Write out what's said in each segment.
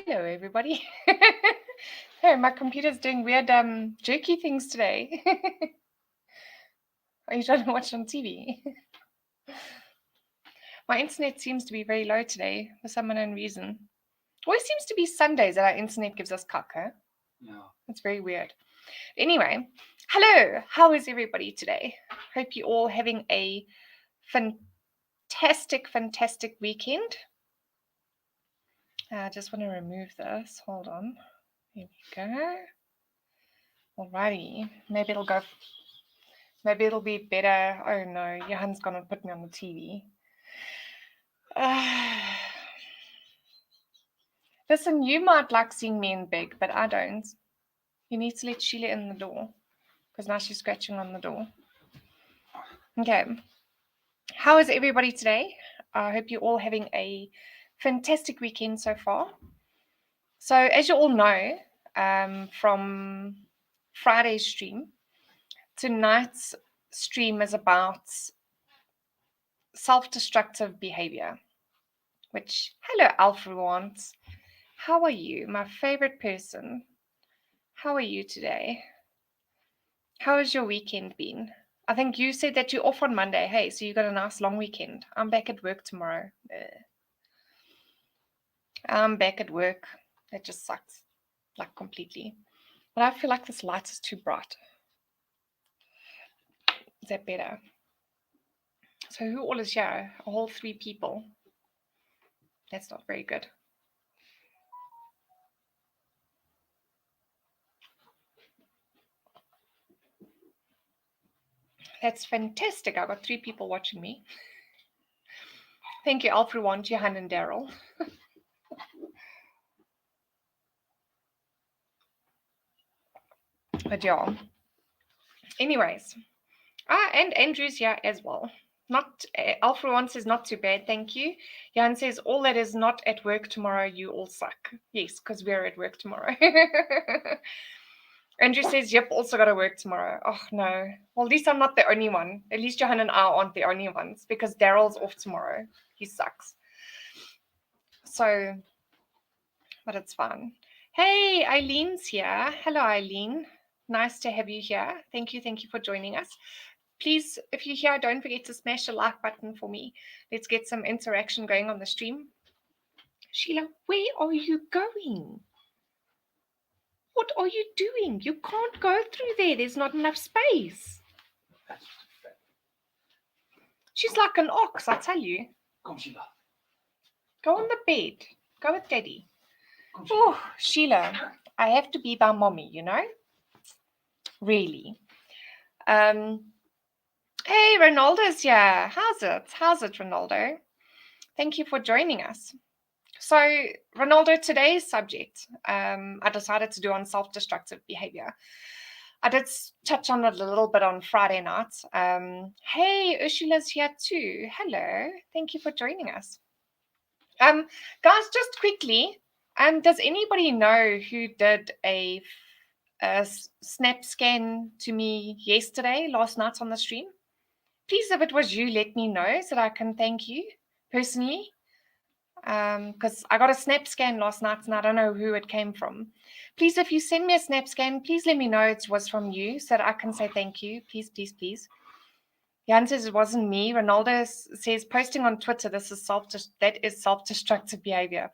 Hello, everybody. Hey, my computer's doing weird jerky things today. Are you trying to watch on TV? My internet seems to be very low today for some unknown reason. Always seems to be Sundays that our internet gives us cock, huh? Yeah. It's very weird. Anyway, hello. How is everybody today? Hope you're all having a fantastic weekend. I just want to remove this. Hold on. Here we go. Alrighty. Maybe it'll be better. Oh no, Johan's gonna put me on the TV. Listen, you might like seeing me in big, but I don't. You need to let Sheila in the door because now she's scratching on the door. Okay. How is everybody today? I hope you're all having a fantastic weekend so far. So, as you all know, from Friday's stream, tonight's stream is about self-destructive behavior, which, hello, Alfred wants. How are you, my favorite person? How are you today? How has your weekend been? I think you said that you're off on Monday. Hey, so you got a nice long weekend. I'm back at work tomorrow. I'm back at work. That just sucks, like completely. But I feel like this light is too bright. Is that better? So who all is here? A whole 3 people. That's not very good. That's fantastic. I got 3 people watching me. Thank you, Alfred, Johan, and Daryl. But yeah. Anyways. And Andrew's here as well. Not Alfred one says not too bad, thank you. Jan says all that is not at work tomorrow, you all suck. Yes, because we're at work tomorrow. Andrew says, yep, also got to work tomorrow. Oh no. Well, at least I'm not the only one. At least Johan and I aren't the only ones because Daryl's off tomorrow. He sucks. So, but it's fun. Hey, Eileen's here. Hello, Eileen. Nice to have you here. Thank you for joining us. Please, if you're here, don't forget to smash the like button for me. Let's get some interaction going on the stream. Sheila, where are you going? What are you doing? You can't go through there. There's not enough space. She's like an ox, I tell you. Come, Sheila. Go on the bed. Go with Daddy. Oh, Sheila, I have to be by Mommy, you know? Really. Hey, Ronaldo's here. How's it, Ronaldo? Thank you for joining us. So, Ronaldo, today's subject, I decided to do on self-destructive behavior. I did touch on it a little bit on Friday night. Hey, Ursula's here too. Hello. Thank you for joining us. Guys, just quickly, does anybody know who did a snap scan to me last night on the stream? Please, if it was you, let me know so that I can thank you personally. Because I got a snap scan last night and I don't know who it came from. Please, if you send me a snap scan, please let me know it was from you so that I can say thank you. Please. Jan says it wasn't me. Ronaldo says posting on Twitter, that is self-destructive behavior.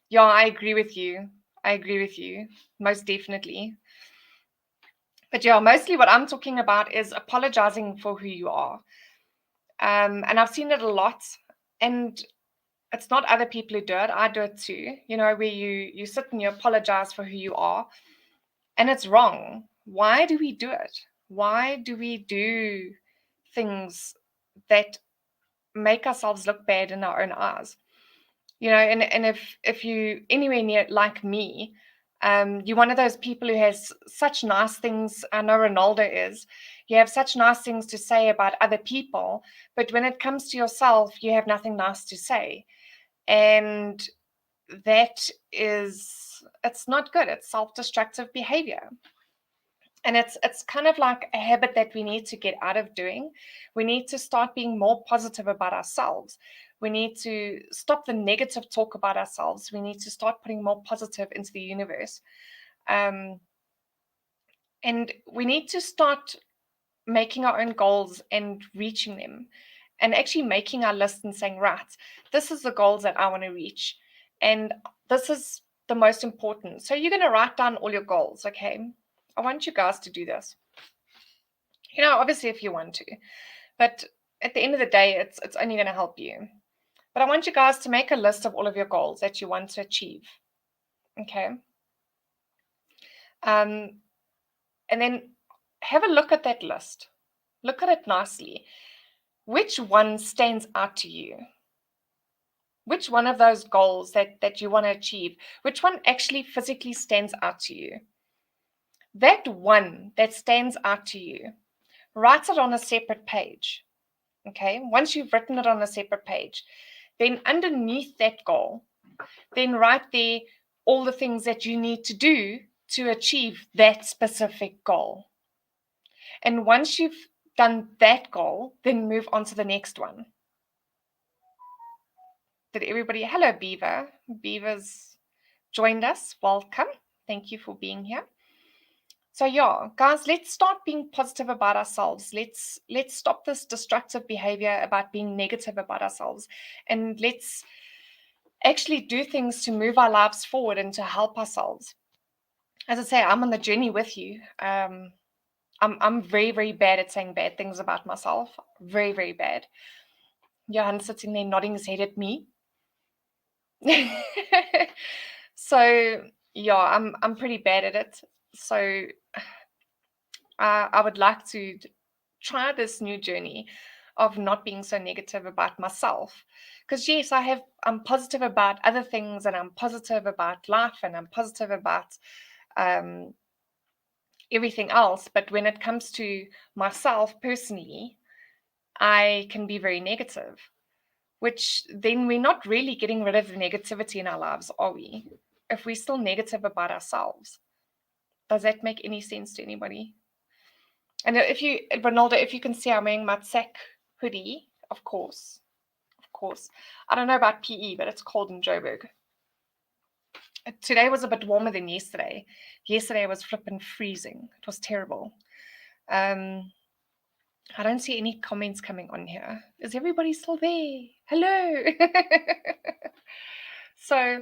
Yeah, I agree with you. Most definitely. But yeah, mostly what I'm talking about is apologizing for who you are. And I've seen it a lot. And it's not other people who do it. I do it too. You know, where you sit and you apologize for who you are. And it's wrong. Why do we do it? Why do we do things that make ourselves look bad in our own eyes? You know, and if you anywhere near like me, you're one of those people who has such nice things. I know Ronaldo is. You have such nice things to say about other people, but when it comes to yourself, you have nothing nice to say. And it's not good. It's self-destructive behavior. And it's kind of like a habit that we need to get out of doing. We need to start being more positive about ourselves. We need to stop the negative talk about ourselves. We need to start putting more positive into the universe. And we need to start making our own goals and reaching them, and actually making our list and saying, right, this is the goals that I want to reach. And this is the most important. So you're going to write down all your goals, okay? I want you guys to do this. Obviously if you want to, but at the end of the day, it's only going to help you. But I want you guys to make a list of all of your goals that you want to achieve, okay? And then have a look at that list. Look at it nicely. Which one stands out to you? Which one of those goals that you want to achieve, which one actually physically stands out to you? That one that stands out to you, write it on a separate page. Okay, once you've written it on a separate page, then underneath that goal, then write there all the things that you need to do to achieve that specific goal. And once you've done that goal, then move on to the next one. Did everybody? Hello, Beaver. Beaver's joined us. Welcome. Thank you for being here. So yeah, guys, let's start being positive about ourselves. Let's stop this destructive behavior about being negative about ourselves, and let's actually do things to move our lives forward and to help ourselves. As I say, I'm on the journey with you. I'm very, very bad at saying bad things about myself. Very, very bad. Johan's sitting there nodding his head at me. So yeah, I'm pretty bad at it. So I would like to try this new journey of not being so negative about myself. Because yes, I'm positive about other things, and I'm positive about life, and I'm positive about everything else. But when it comes to myself personally, I can be very negative, which then we're not really getting rid of the negativity in our lives, are we? If we're still negative about ourselves. Does that make any sense to anybody? And Ronaldo, if you can see, I'm wearing my Sack hoodie, of course. I don't know about PE, but it's cold in Joburg. Today was a bit warmer than yesterday. Yesterday was flipping freezing. It was terrible. I don't see any comments coming on here. Is everybody still there? Hello. So,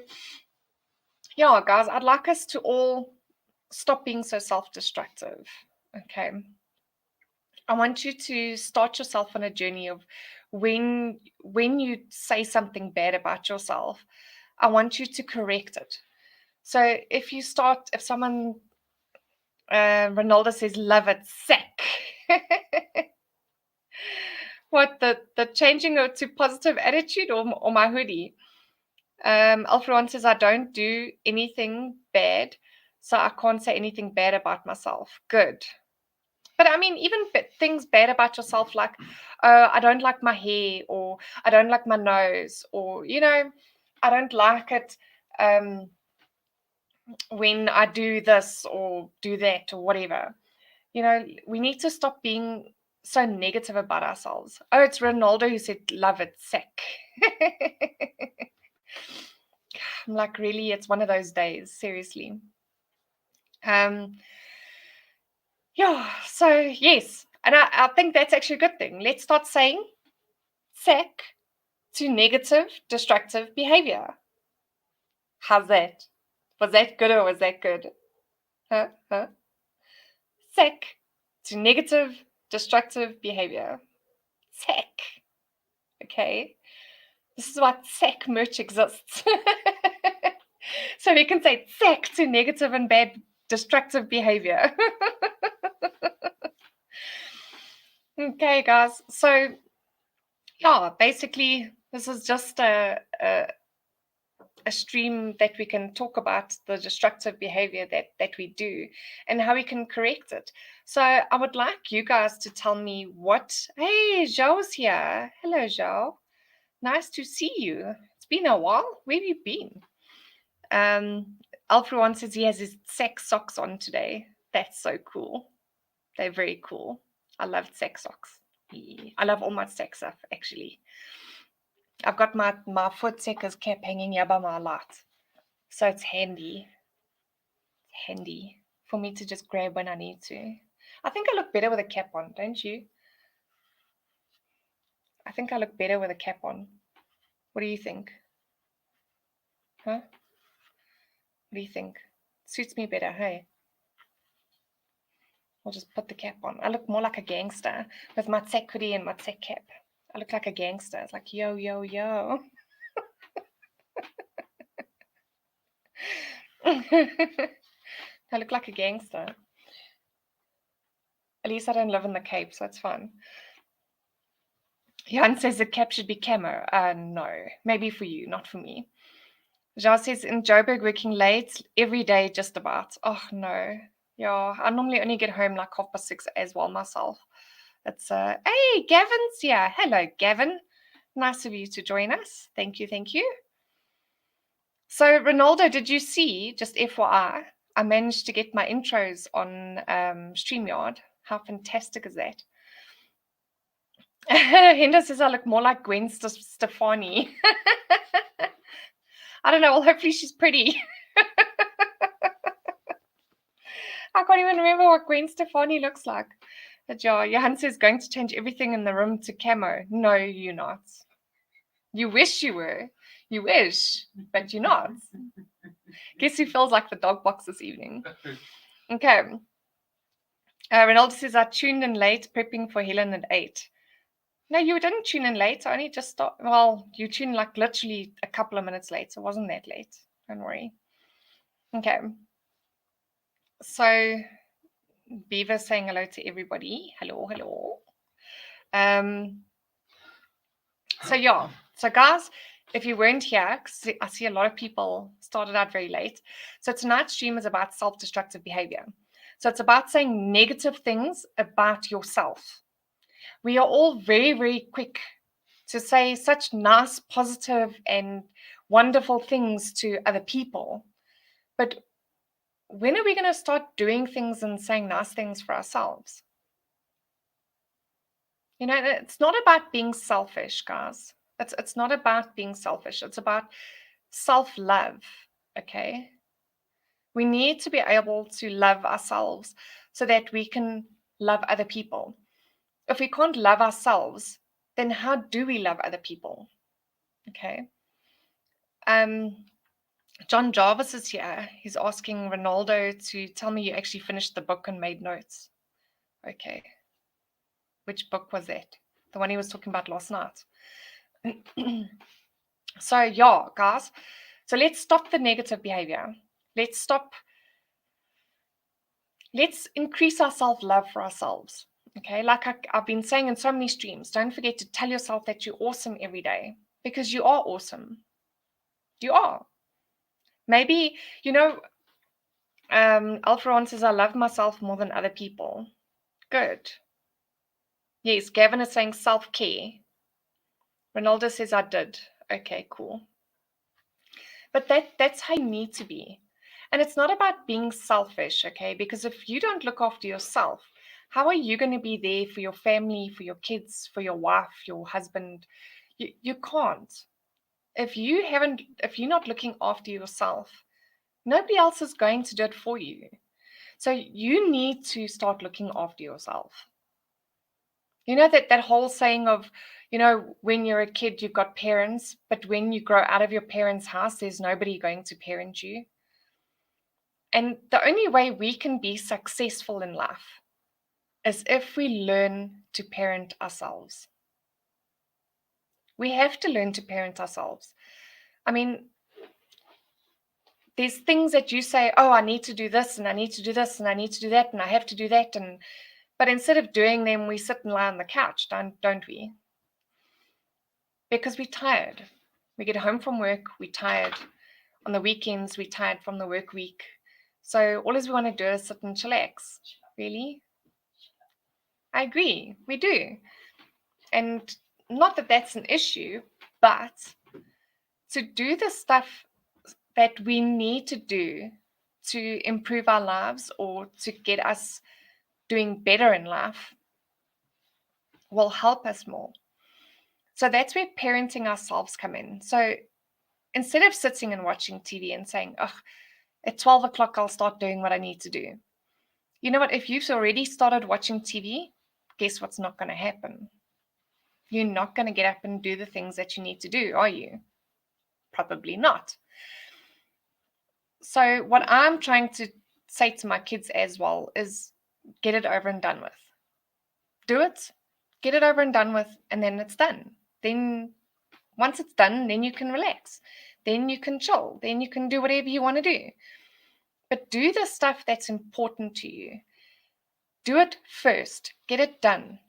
yeah, guys, I'd like us to all stop being so self-destructive. Okay. I want you to start yourself on a journey of when you say something bad about yourself, I want you to correct it. So if someone, Ronaldo says, love it, sack. What, the changing it to positive attitude or my hoodie? Alfred says, I don't do anything bad, so I can't say anything bad about myself. Good. But I mean, even things bad about yourself, like, I don't like my hair, or I don't like my nose, or, I don't like it when I do this or do that or whatever. We need to stop being so negative about ourselves. Oh, it's Ronaldo who said, love it, sack. I'm like, really? It's one of those days, seriously. Yeah, so yes. And I think that's actually a good thing. Let's start saying sack to negative, destructive behavior. How's that? Was that good or was that good? Huh? Sack to negative, destructive behavior. Sack. Okay. This is why sack merch exists. So we can say sack to negative and bad, destructive behavior. Okay, guys. So yeah, basically, this is just a stream that we can talk about the destructive behavior that we do and how we can correct it. So I would like you guys to tell me hey, Zhao's here. Hello, Zhao. Nice to see you. It's been a while. Where have you been? Alfred one says he has his sack socks on today. That's so cool. They're very cool. I love sack socks. Yeah. I love all my sack stuff, actually. I've got my foot seekers cap hanging here by my light. So it's handy for me to just grab when I need to. I think I look better with a cap on, don't you? I think I look better with a cap on. What do you think? Huh? What do you think? Suits me better, hey? I'll just put the cap on. I look more like a gangster with my tech hoodie and my tech cap. I look like a gangster. It's like, yo, yo, yo. I look like a gangster. At least I don't live in the Cape, so it's fine. Jan says the cap should be camo. No, maybe for you, not for me. Ja says in Joburg working late every day, just about. Oh no, yeah. I normally only get home like 6:30 as well myself. It's hey, Gavin's here. Hello, Gavin. Nice of you to join us. Thank you, thank you. So, Ronaldo, did you see? Just FYI, I managed to get my intros on StreamYard. How fantastic is that? Hinda says I look more like Gwen Stefani. I don't know. Well, hopefully she's pretty. I can't even remember what Gwen Stefani looks like. But yeah, Johan says going to change everything in the room to camo. No, you're not. You wish you were. You wish, but you're not. Guess who feels like the dog box this evening? Okay. Ronaldo says I tuned in late, prepping for Helen at 8. No, you didn't tune in late. I only just started. Well, you tuned like literally a couple of minutes late. So it wasn't that late. Don't worry. Okay. So Beaver saying hello to everybody. Hello, hello. So yeah. So guys, if you weren't here, because I see a lot of people started out very late. So tonight's stream is about self-destructive behavior. So it's about saying negative things about yourself. We are all very, very quick to say such nice, positive, and wonderful things to other people. But when are we going to start doing things and saying nice things for ourselves? You know, it's not about being selfish, guys. It's not about being selfish. It's about self-love, okay? We need to be able to love ourselves so that we can love other people. If we can't love ourselves, then how do we love other people? Okay. John Jarvis is here. He's asking Ronaldo to tell me you actually finished the book and made notes. Okay. Which book was that? The one he was talking about last night. So, yeah, guys. So let's stop the negative behavior. Let's increase our self-love for ourselves. Okay, like I've been saying in so many streams, don't forget to tell yourself that you're awesome every day, because you are awesome. You are. Maybe, Alfred says, I love myself more than other people. Good. Yes, Gavin is saying self-care. Ronaldo says, I did. Okay, cool. But that's how you need to be. And it's not about being selfish, okay? Because if you don't look after yourself, how are you going to be there for your family, for your kids, for your wife, your husband? You can't. If you're not looking after yourself, nobody else is going to do it for you. So you need to start looking after yourself. You know that whole saying of, when you're a kid, you've got parents, but when you grow out of your parents' house, there's nobody going to parent you. And the only way we can be successful in life is if we learn to parent ourselves. We have to learn to parent ourselves. I mean, there's things that you say, oh, I need to do this, and I need to do this, and I need to do that, and I have to do that. But instead of doing them, we sit and lie on the couch, don't we? Because we're tired. We get home from work, we're tired. On the weekends, we're tired from the work week. So all we want to do is sit and chillax. Really? I agree. We do. And not that that's an issue, but to do the stuff that we need to do to improve our lives or to get us doing better in life will help us more. So that's where parenting ourselves come in. So instead of sitting and watching TV and saying, oh, at 12 o'clock, I'll start doing what I need to do. You know what? If you've already started watching TV, guess what's not going to happen? You're not going to get up and do the things that you need to do, are you? Probably not. So what I'm trying to say to my kids as well is get it over and done with. Do it, get it over and done with, and then it's done. Then once it's done, then you can relax. Then you can chill. Then you can do whatever you want to do. But do the stuff that's important to you. Do it first. Get it done.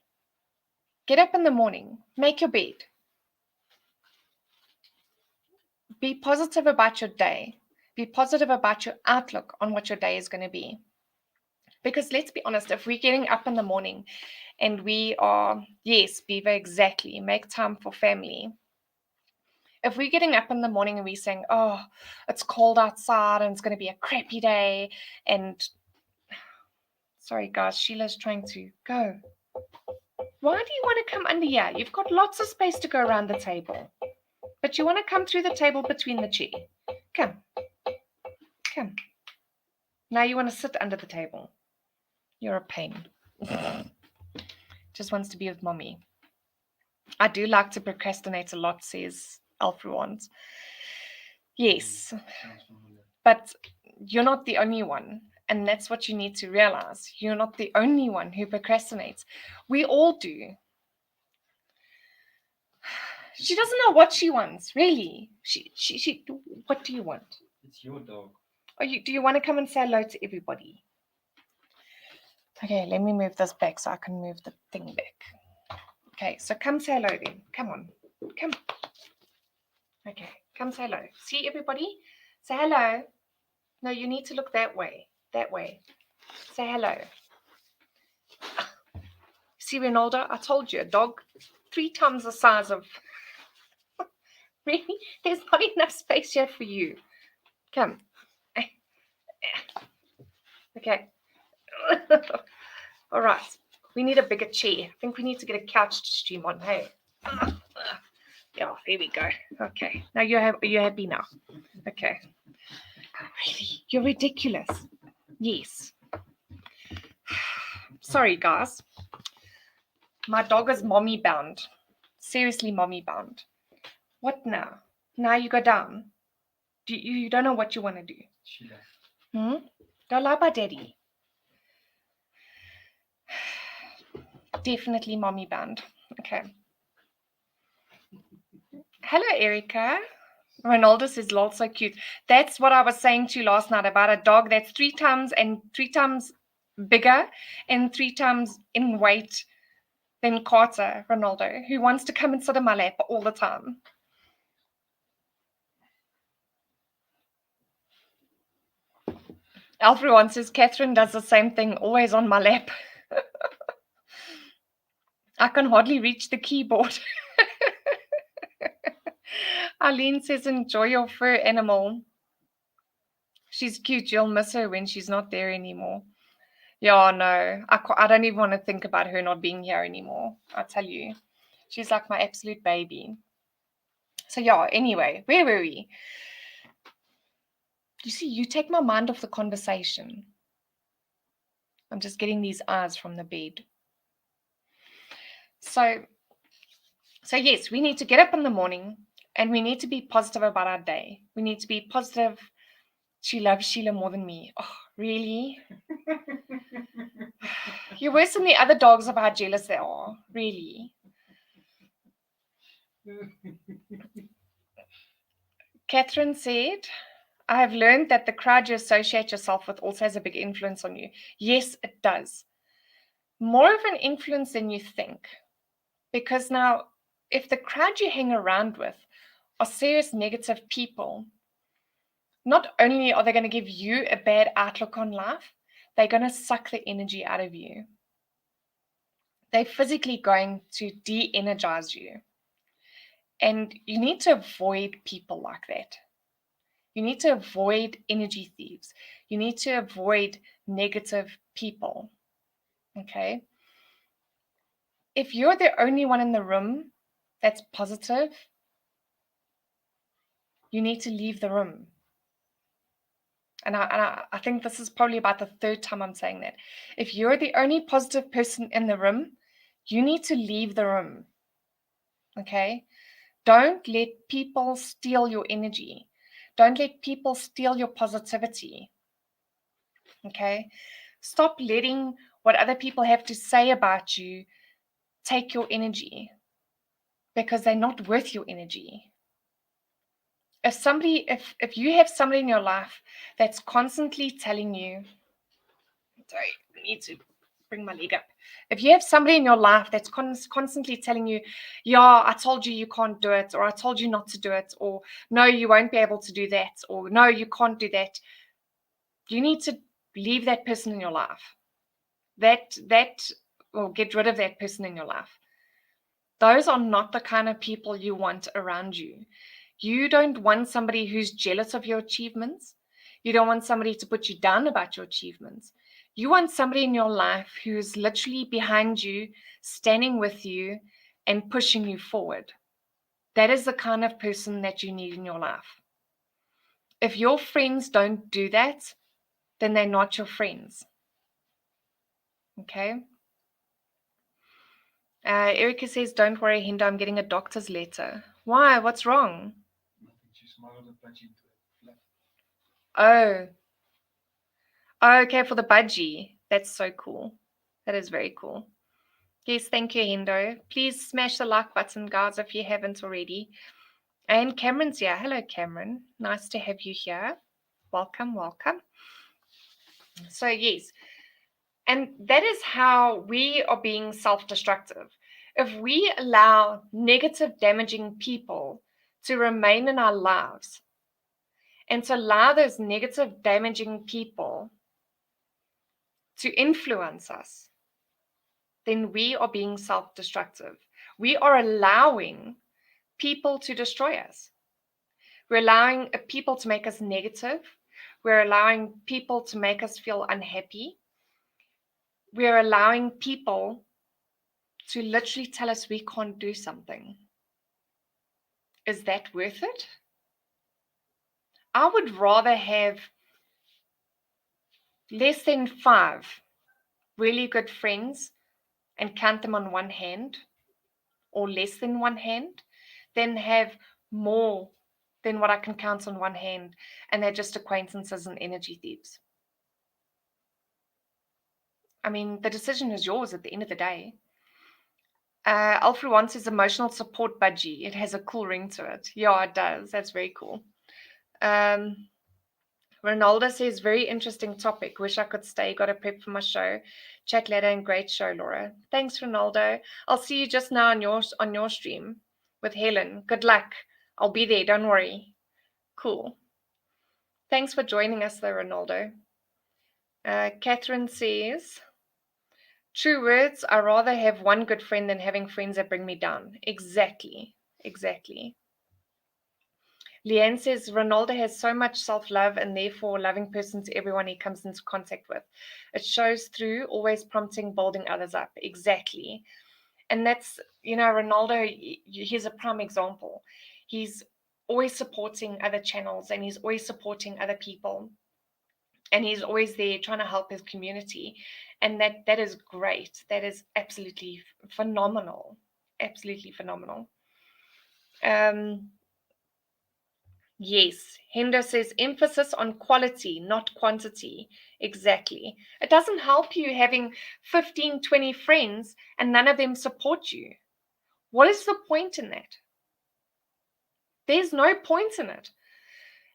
Get up in the morning. Make your bed. Be positive about your day. Be positive about your outlook on what your day is going to be. Because let's be honest, if we're getting up in the morning and we are, yes, Beaver, exactly, make time for family. If we're getting up in the morning and we're saying, oh, it's cold outside and it's going to be a crappy day, and sorry guys, Sheila's trying to go. Why do you want to come under here? You've got lots of space to go around the table. But you want to come through the table between the chair. Come. Come. Now you want to sit under the table. You're a pain. Just wants to be with mommy. I do like to procrastinate a lot, says Alfred. Yes. But you're not the only one. And that's what you need to realize. You're not the only one who procrastinates. We all do. She doesn't know what she wants, really. She. What do you want? It's your dog. Oh, do you want to come and say hello to everybody? Okay, let me move this back so I can move the thing back. Okay, so come say hello then. Come on. Come. Okay, come say hello. See everybody? Say hello. No, you need to look that way. That way. Say hello. See, Ronaldo, I told you, a dog 3 times the size of... Really? There's not enough space here for you. Come. Okay. All right. We need a bigger chair. I think we need to get a couch to stream on. Hey. Yeah, there we go. Okay. Now you're happy now. Okay. Really? You're ridiculous. Yes. Sorry, guys. My dog is mommy bound. Seriously, mommy bound. What now? Now you go down. You don't know what you want to do. Go lie by daddy. Definitely mommy bound. Okay. Hello, Erica. Ronaldo says lol, so cute. That's what I was saying to you last night about a dog that's 3 times bigger and 3 times in weight than Carter, Ronaldo, who wants to come and sit on my lap all the time. Alfred once says Catherine does the same thing, always on my lap. I can hardly reach the keyboard. Arlene says enjoy your fur animal. She's cute. You'll miss her when she's not there anymore. Yeah, no. I don't even want to think about her not being here anymore. I tell you. She's like my absolute baby. So yeah, anyway, where were we? You see, you take my mind off the conversation. I'm just getting these eyes from the bed. So yes, we need to get up in the morning and we need to be positive about our day. We need to be positive. She loves Sheila more than me. Oh, really? You're worse than the other dogs of how jealous they are. Really? Catherine said, I have learned that the crowd you associate yourself with also has a big influence on you. Yes, it does. More of an influence than you think. Because now, if the crowd you hang around with are serious negative people, not only are they going to give you a bad outlook on life, they're going to suck the energy out of you. They're physically going to de-energize you. And you need to avoid people like that. You need to avoid energy thieves. You need to avoid negative people. Okay? If you're the only one in the room that's positive, you need to leave the room. And I think this is probably about the third time I'm saying that. If you're the only positive person in the room, you need to leave the room. Okay? Don't let people steal your energy. Don't let people steal your positivity. Okay? Stop letting what other people have to say about you take your energy, because they're not worth your energy. If you have somebody in your life that's constantly telling you, sorry, I need to bring my leg up. If you have somebody in your life that's constantly telling you, yeah, I told you you can't do it, or I told you not to do it, or no, you won't be able to do that, or no, you can't do that, you need to leave that person in your life. Or get rid of that person in your life. Those are not the kind of people you want around you. You don't want somebody who's jealous of your achievements. You don't want somebody to put you down about your achievements. You want somebody in your life who's literally behind you, standing with you, and pushing you forward. That is the kind of person that you need in your life. If your friends don't do that, then they're not your friends. Okay? Erica says, don't worry, Hinda, I'm getting a doctor's letter. Why? What's wrong? Oh. Oh, okay, for the budgie. That's so cool. That is very cool. Yes, thank you, Hendo. Please smash the like button, guys, if you haven't already. And Cameron's here. Hello, Cameron. Nice to have you here. Welcome, welcome. So, yes. And that is how we are being self-destructive. If we allow negative, damaging people to remain in our lives, and to allow those negative, damaging people to influence us, then we are being self-destructive. We are allowing people to destroy us. We're allowing people to make us negative. We're allowing people to make us feel unhappy. We're allowing people to literally tell us we can't do something. Is that worth it? I would rather have less than 5 really good friends and count them on one hand, or less than one hand, than have more than what I can count on one hand, and they're just acquaintances and energy thieves. I mean, the decision is yours at the end of the day. Alfred wants his emotional support budgie. It has a cool ring to it. Yeah, it does. That's very cool. Ronaldo says, very interesting topic. Wish I could stay. Got to prep for my show. Chat later and great show, Laura. Thanks, Ronaldo. I'll see you just now on your stream with Helen. Good luck. I'll be there. Don't worry. Cool. Thanks for joining us, though, Ronaldo. Catherine says, true words, I rather have one good friend than having friends that bring me down. Exactly. Exactly. Leanne says, Ronaldo has so much self-love and therefore a loving person to everyone he comes into contact with. It shows through, always prompting, building others up. Exactly. And that's, Ronaldo, he's a prime example. He's always supporting other channels, and he's always supporting other people. And he's always there trying to help his community. And that is great. That is absolutely phenomenal. Absolutely phenomenal. Yes, Hendo says emphasis on quality, not quantity. Exactly. It doesn't help you having 15, 20 friends and none of them support you. What is the point in that? There's no point in it.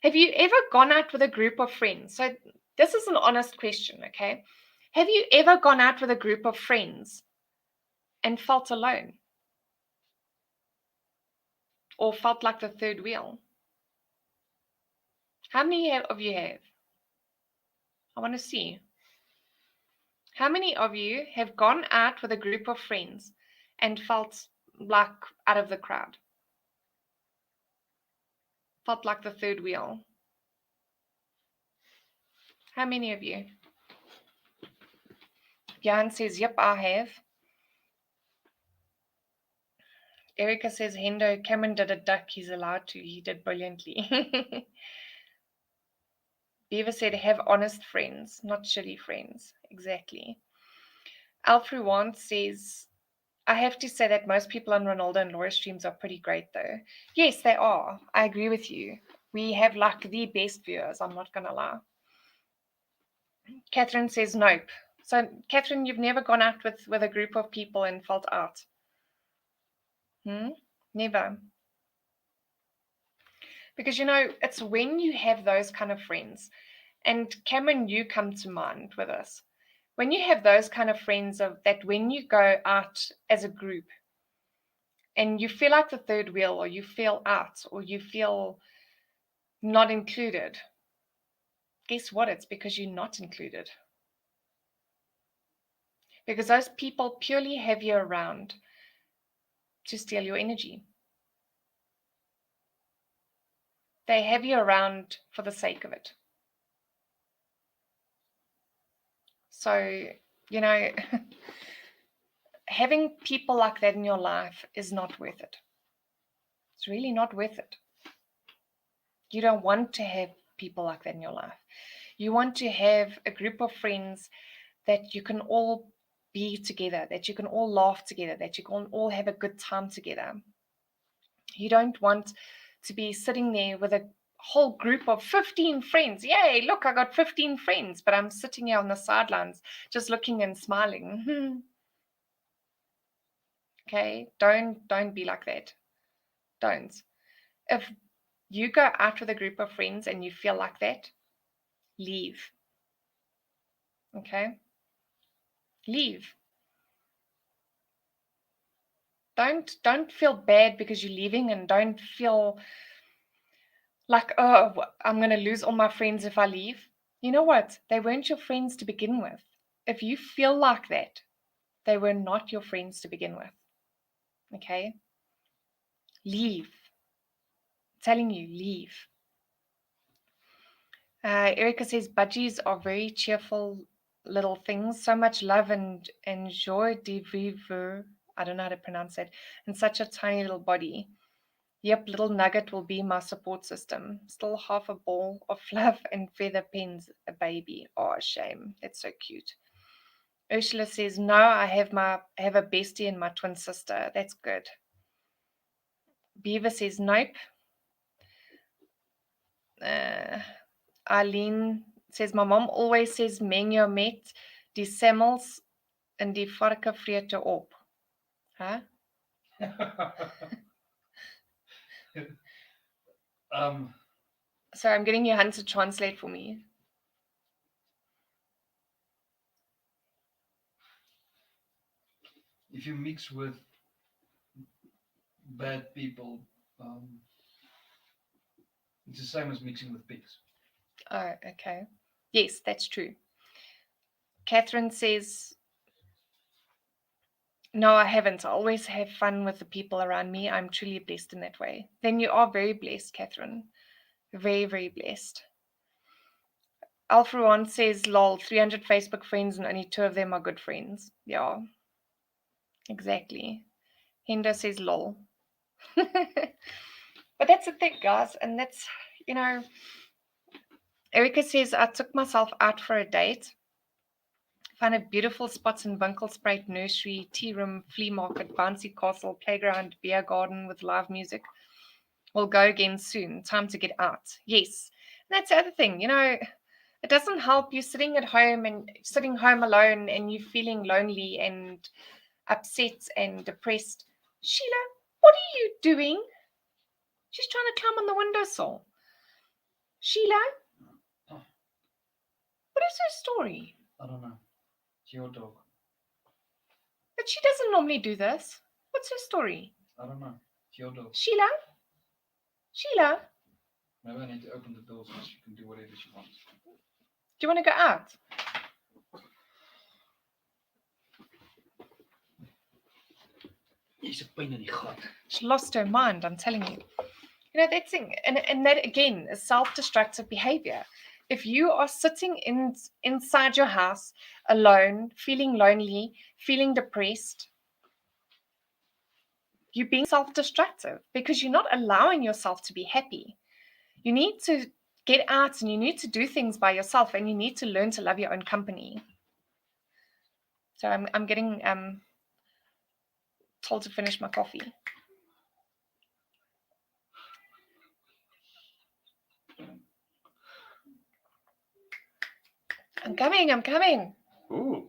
Have you ever gone out with a group of friends? So this is an honest question, okay? Have you ever gone out with a group of friends and felt alone? Or felt like the third wheel? How many of you have? I want to see. How many of you have gone out with a group of friends and felt like out of the crowd? Felt like the third wheel? How many of you? Jan says, yep, I have. Erica says, Hendo, Cameron did a duck. He's allowed to. He did brilliantly. Beaver said, have honest friends, not shitty friends. Exactly. Alfred says, I have to say that most people on Ronaldo and Laura streams are pretty great, though. Yes, they are. I agree with you. We have like the best viewers, I'm not going to lie. Catherine says, nope. So, Catherine, you've never gone out with a group of people and felt out? Never. Because, it's when you have those kind of friends, and Cameron, you come to mind with us. When you have those kind of friends that when you go out as a group and you feel like the third wheel, or you feel out, or you feel not included, guess what? It's because you're not included. Because those people purely have you around to steal your energy. They have you around for the sake of it. So, having people like that in your life is not worth it. It's really not worth it. You don't want to have people like that in your life. You want to have a group of friends that you can all be together, that you can all laugh together, that you can all have a good time together. You don't want to be sitting there with a whole group of 15 friends. Yay, look, I got 15 friends, but I'm sitting here on the sidelines just looking and smiling. Okay, don't be like that. Don't. If you go out with a group of friends and you feel like that, leave. Okay? Leave. Don't feel bad because you're leaving, and don't feel like, oh, I'm going to lose all my friends if I leave. You know what? They weren't your friends to begin with. If you feel like that, they were not your friends to begin with. Okay? Leave. I'm telling you, leave. Erica says budgies are very cheerful little things. So much love and joie de vivre. I don't know how to pronounce it. In such a tiny little body. Yep, little nugget will be my support system. Still half a ball of fluff and feather pens, a baby. Oh, shame. That's so cute. Ursula says, no, I have a bestie and my twin sister. That's good. Beaver says, nope. Eileen says, my mom always says, meng jou met die semmels in die varke vrete op. Huh? So I'm getting your hand to translate for me. If you mix with bad people, it's the same as mixing with pigs. Oh, okay. Yes, that's true. Catherine says, no, I haven't. I always have fun with the people around me. I'm truly blessed in that way. Then you are very blessed, Catherine. Very, very blessed. Alfruan says, lol, 300 Facebook friends and only 2 of them are good friends. Yeah, exactly. Hendo says, lol. But that's the thing, guys. And that's, Erica says, I took myself out for a date. Found a beautiful spots in Winkelspruit Nursery, tea room, flea market, bouncy castle, playground, beer garden with live music. We'll go again soon. Time to get out. Yes. And that's the other thing, it doesn't help you sitting at home and sitting home alone and you feeling lonely and upset and depressed. Sheila, what are you doing? She's trying to climb on the windowsill. Sheila, what is her story? I don't know. It's your dog. But she doesn't normally do this. What's her story? I don't know. It's your dog. Sheila? Sheila? Maybe I need to open the door so she can do whatever she wants. Do you want to go out? She's a pain in the gut. She lost her mind, I'm telling you. That thing. And that, again, is self-destructive behavior. If you are sitting inside your house alone, feeling lonely, feeling depressed, you're being self-destructive because you're not allowing yourself to be happy. You need to get out and you need to do things by yourself, and you need to learn to love your own company. So I'm getting told to finish my coffee. I'm coming. Ooh.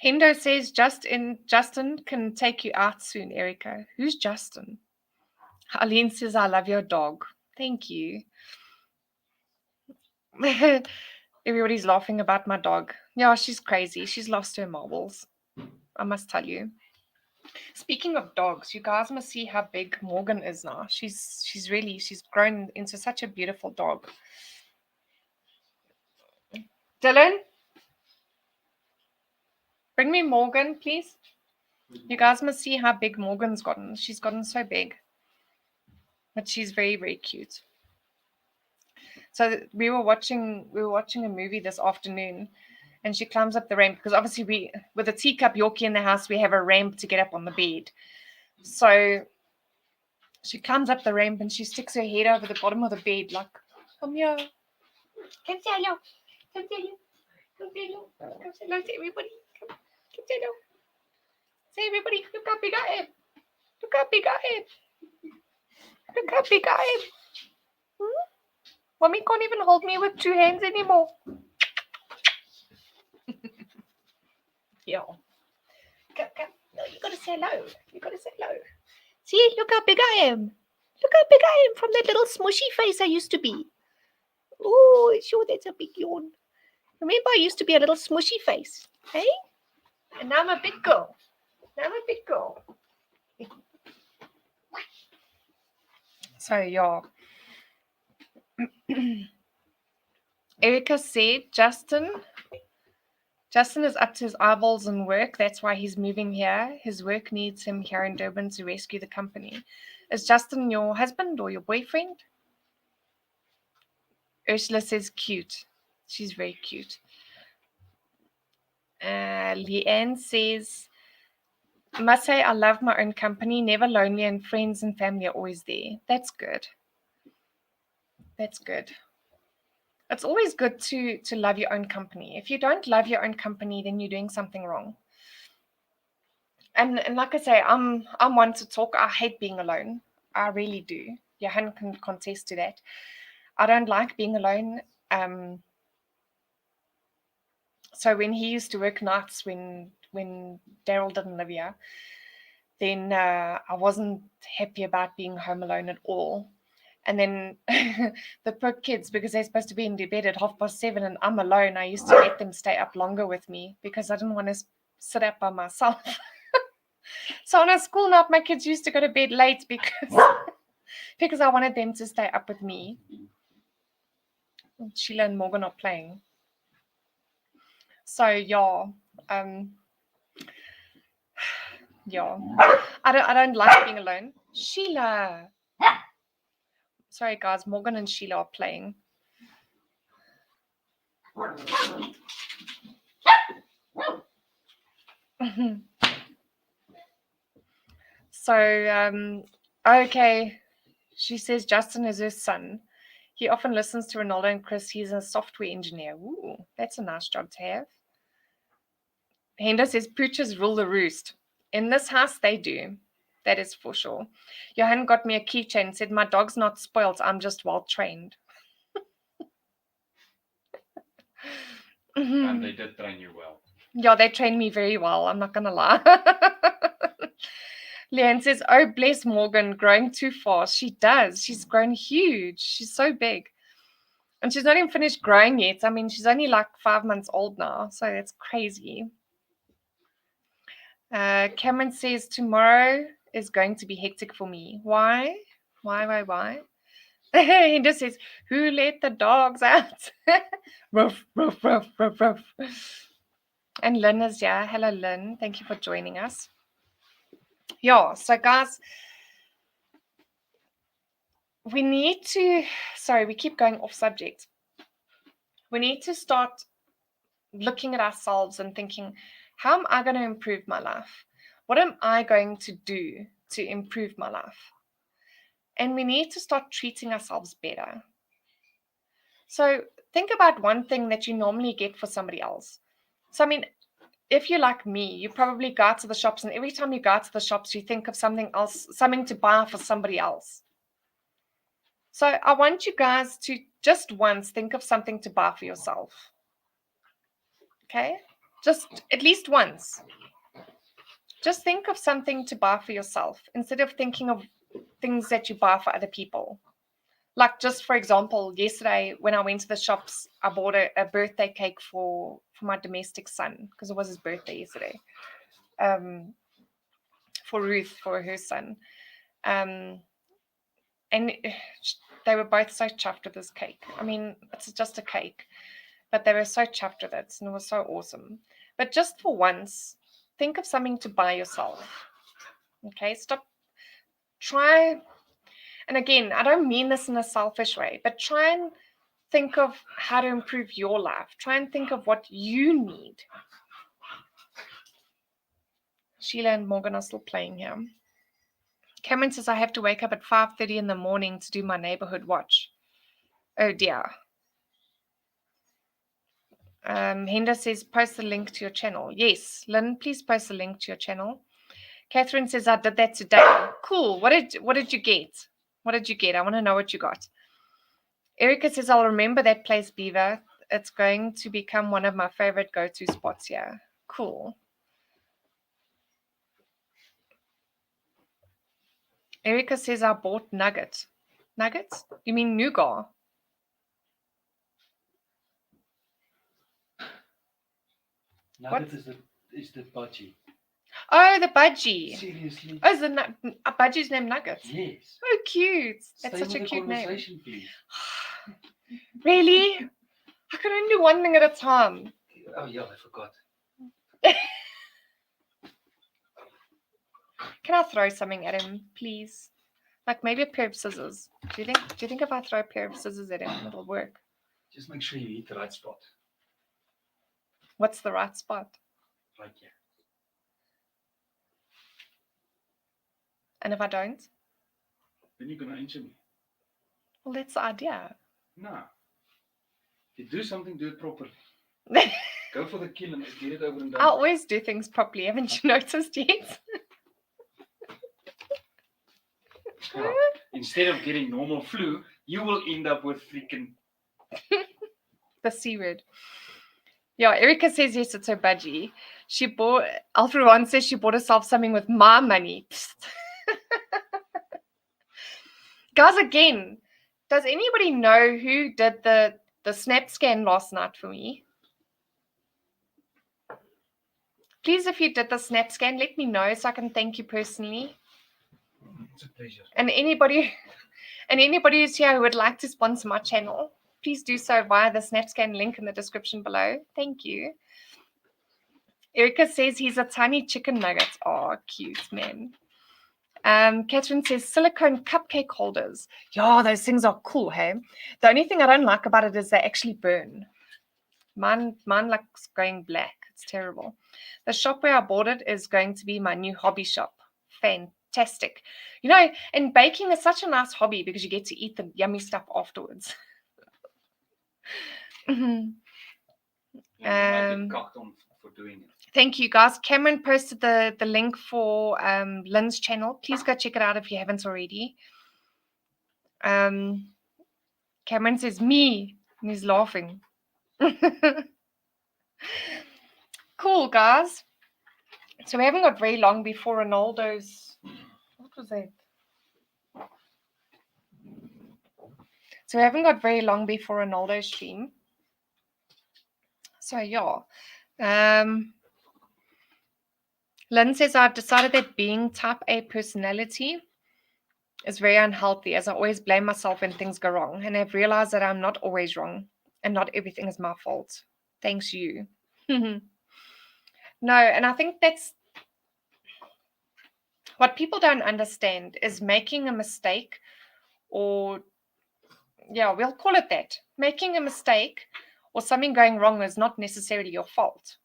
Hendo says Justin can take you out soon, Erica. Who's Justin? Aline says, I love your dog. Thank you. Everybody's laughing about my dog. Yeah, she's crazy. She's lost her marbles, I must tell you. Speaking of dogs, you guys must see how big Morgan is now. She's grown into such a beautiful dog. Dylan, bring me Morgan, please. You guys must see how big Morgan's gotten. She's gotten so big. But she's very, very cute. So we were watching a movie this afternoon, and she climbs up the ramp because obviously with a teacup Yorkie in the house, we have a ramp to get up on the bed. So she climbs up the ramp and she sticks her head over the bottom of the bed like, come here. Come say hello. Come say hello. Come say hello. Come say hello to everybody. Come say hello. Say everybody, look how big I am. Look how big I am. Look how big I am. Mommy can't even hold me with 2 hands anymore. Yeah. Come. No, you gotta say hello. You gotta say hello. See, look how big I am. Look how big I am from that little smushy face I used to be. Oh, sure, that's a big yawn. Remember, I used to be a little smushy face, hey? And now I'm a big girl. So, yeah. Erica said, Justin is up to his eyeballs in work. That's why he's moving here. His work needs him here in Durban to rescue the company. Is Justin your husband or your boyfriend? Ursula says cute. She's very cute. Leanne says, I must say I love my own company, never lonely, and friends and family are always there. That's good. That's good. It's always good to love your own company. If you don't love your own company, then you're doing something wrong. And like I say, I'm one to talk. I hate being alone. I really do. Johan can contest to that. I don't like being alone. So when he used to work nights, when Daryl didn't live here, then I wasn't happy about being home alone at all. And then the poor kids, because they're supposed to be in their bed at 7:30 and I'm alone, I used to let them stay up longer with me because I didn't want to sit up by myself. So on a school night, my kids used to go to bed late because I wanted them to stay up with me. Sheila and Morgan are playing. So yeah, yeah. I don't like being alone. Sheila. Sorry guys, Morgan and Sheila are playing. So okay. She says Justin is her son. He often listens to Ronaldo and Chris. He's a software engineer. Ooh, that's a nice job to have. Hendo says pooches rule the roost. In this house, they do. That is for sure. Johan got me a keychain and said, my dog's not spoiled. I'm just well trained. And they did train you well. Yeah, they trained me very well. I'm not going to lie. Leanne says, oh, bless Morgan, growing too fast. She does. She's grown huge. She's so big. And she's not even finished growing yet. I mean, she's only like 5 months old now. So that's crazy. Cameron says, tomorrow is going to be hectic for me. Why? Why? He just says, who let the dogs out? Ruff. And Lynn is here. Hello, Lynn. Thank you for joining us. Yeah, so guys, we need to, sorry, we keep going off subject. We need to start looking at ourselves and thinking, how am I going to improve my life? What am I going to do to improve my life? And we need to start treating ourselves better. So think about one thing that you normally get for somebody else. So, I mean, if you're like me, you probably go out to the shops, and every time you go out to the shops, you think of something else, something to buy for somebody else. So I want you guys to just once think of something to buy for yourself. Okay? Just at least once. Just think of something to buy for yourself instead of thinking of things that you buy for other people. Like, just for example, yesterday when I went to the shops, I bought a birthday cake for my domestic son, because it was his birthday yesterday. For Ruth, for her son. And they were both so chuffed with this cake. I mean, it's just a cake, but they were so chuffed with it, and it was so awesome. But just for once, think of something to buy yourself. Okay, try, and again, I don't mean this in a selfish way, but try and think of how to improve your life. Try and think of what you need. Sheila and Morgan are still playing here. Cameron says, I have to wake up at 5:30 in the morning to do my neighborhood watch. Oh dear. Henda says, post the link to your channel. Yes, Lynn, please post the link to your channel. Catherine says, I did that today. Cool. What did you get? What did you get? I want to know what you got. Erica says, I'll remember that place, Beaver. It's going to become one of my favorite go-to spots here. Cool. Erica says, I bought nuggets. Nuggets? You mean nougat? Nugget is the budgie. Oh, the budgie. Seriously? Oh, is a budgie's named Nuggets? Yes. Oh, cute. That's Stay such a with the cute name. conversation, please. Really? I can only do one thing at a time. Oh yeah, I forgot. Can I throw something at him, please? Like maybe a pair of scissors. Do you think if I throw a pair of scissors at him, it'll work? Just make sure you hit the right spot. What's the right spot? Right here. And if I don't? Then you're gonna injure me. Well, that's the idea. No. If you do something, do it properly. Go for the kill and get it over and done. I always do things properly. Haven't you noticed yet? Well, instead of getting normal flu, you will end up with freaking The C word. Yeah, Erica says yes, it's her budgie. She bought, Alfred One says she bought herself something with my money. Guys, again, does anybody know who did the snap scan last night for me? Please, if you did the snap scan, let me know so I can thank you personally. It's a pleasure. And anybody who's here who would like to sponsor my channel, please do so via the SnapScan link in the description below. Thank you. Erica says he's a tiny chicken nugget. Oh, cute, man. Catherine says silicone cupcake holders. Yeah, those things are cool, hey? The only thing I don't like about it is they actually burn. Mine looks going black. It's terrible. The shop where I bought it is going to be my new hobby shop. Fantastic. You know, and baking is such a nice hobby because you get to eat the yummy stuff afterwards. and I get cocked on for doing it. Thank you, guys. Cameron posted the link for Lynn's channel. Please go check it out if you haven't already. Cameron says, me, and he's laughing. Cool, guys. So we haven't got very long before Ronaldo's... What was that? So we haven't got very long before Ronaldo's stream. So, yeah. Lynn says, I've decided that being type A personality is very unhealthy, as I always blame myself when things go wrong, and I've realized that I'm not always wrong and not everything is my fault. Thanks, you. No, and I think that's what people don't understand is making a mistake or yeah, we'll call it that. Making a mistake or something going wrong is not necessarily your fault.